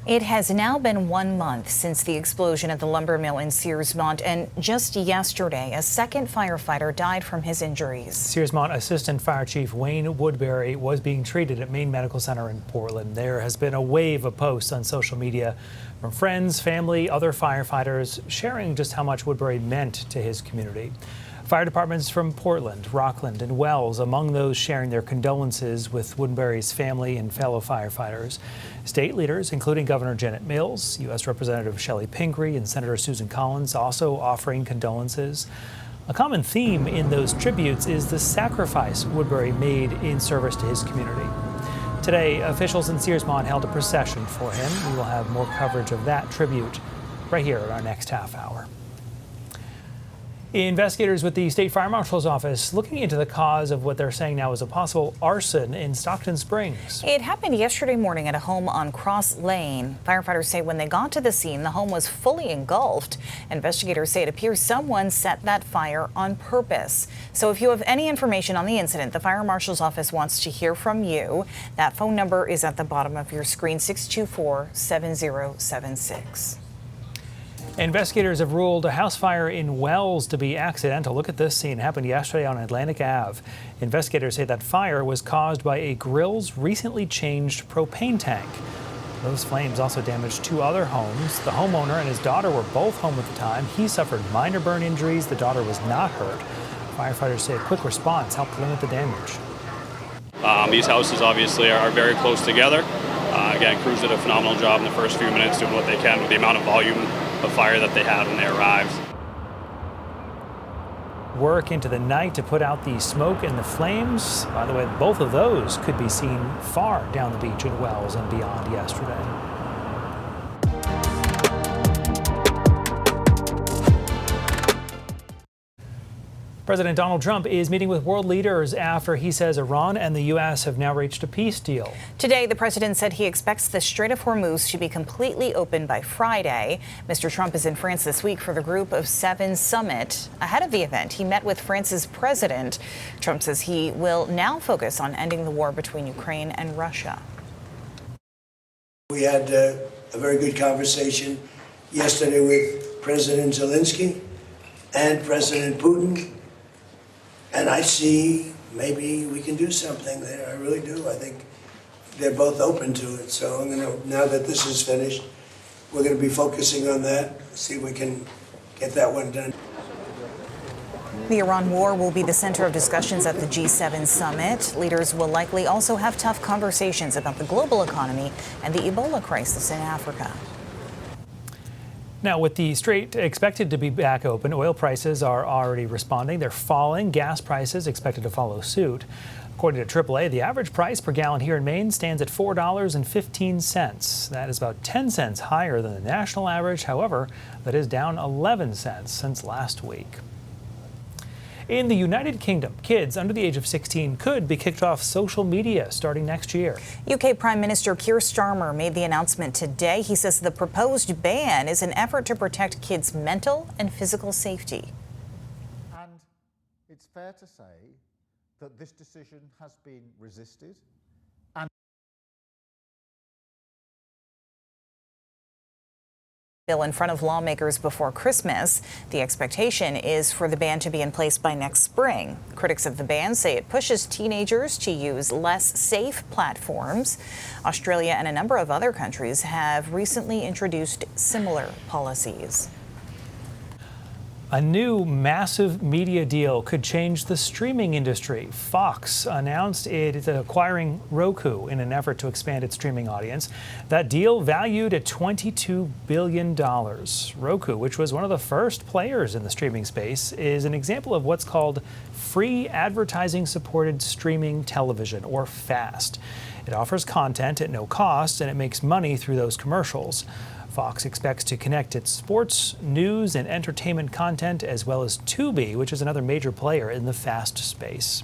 It has now been 1 month since the explosion at the lumber mill in Searsmont, and just yesterday, a second firefighter died from his injuries. Searsmont Assistant Fire Chief Wayne Woodbury was being treated at Maine Medical Center in Portland. There has been a wave of posts on social media from friends, family, other firefighters sharing just how much Woodbury meant to his community. Fire departments from Portland, Rockland, and Wells among those sharing their condolences with Woodbury's family and fellow firefighters. State leaders, including Governor Janet Mills, U.S. Representative Shelley Pingree, and Senator Susan Collins, also offering condolences. A common theme in those tributes is the sacrifice Woodbury made in service to his community. Today, officials in Searsmont held a procession for him. We will have more coverage of that tribute right here in our next half hour. Investigators with the State Fire Marshal's Office looking into the cause of what they're saying now is a possible arson in Stockton Springs. It happened yesterday morning at a home on Cross Lane. Firefighters say when they got to the scene, the home was fully engulfed. Investigators say it appears someone set that fire on purpose. So if you have any information on the incident, the Fire Marshal's Office wants to hear from you. That phone number is at the bottom of your screen, 624-7076. Investigators have ruled a house fire in Wells to be accidental. Look at this scene. It happened yesterday on Atlantic Ave. Investigators say that fire was caused by a grill's recently changed propane tank. Those flames also damaged 2 other homes. The homeowner and his daughter were both home at the time. He suffered minor burn injuries. The daughter was not hurt. Firefighters say a quick response helped limit the damage. These houses obviously are very close together. Again, crews did a phenomenal job in the first few minutes doing what they can with the amount of volume of fire that they had when they arrived. Work into the night to put out the smoke and the flames. By the way, both of those could be seen far down the beach at Wells and beyond yesterday. President Donald Trump is meeting with world leaders after he says Iran and the U.S. have now reached a peace deal. Today, the president said he expects the Strait of Hormuz to be completely open by Friday. Mr. Trump is in France this week for the Group of 7 summit. Ahead of the event, he met with France's president. Trump says he will now focus on ending the war between Ukraine and Russia. We had a very good conversation yesterday with President Zelensky and President Putin. And I see maybe we can do something there. I really do. I think they're both open to it. So now that this is finished, we're going to be focusing on that, see if we can get that one done. The Iran war will be the center of discussions at the G7 summit. Leaders will likely also have tough conversations about the global economy and the Ebola crisis in Africa. Now, with the strait expected to be back open, oil prices are already responding. They're falling. Gas prices expected to follow suit. According to AAA, the average price per gallon here in Maine stands at $4.15. That is about 10 cents higher than the national average. However, that is down 11 cents since last week. In the United Kingdom, kids under the age of 16 could be kicked off social media starting next year. UK Prime Minister Keir Starmer made the announcement today. He says the proposed ban is an effort to protect kids' mental and physical safety. And it's fair to say that this decision has been resisted. Bill in front of lawmakers before Christmas. The expectation is for the ban to be in place by next spring. Critics of the ban say it pushes teenagers to use less safe platforms. Australia and a number of other countries have recently introduced similar policies. A new massive media deal could change the streaming industry. Fox announced it is acquiring Roku in an effort to expand its streaming audience. That deal valued at $22 billion. Roku, which was one of the first players in the streaming space, is an example of what's called free advertising-supported streaming television, or FAST. It offers content at no cost, and it makes money through those commercials. Fox expects to connect its sports, news, and entertainment content, as well as Tubi, which is another major player in the FAST space.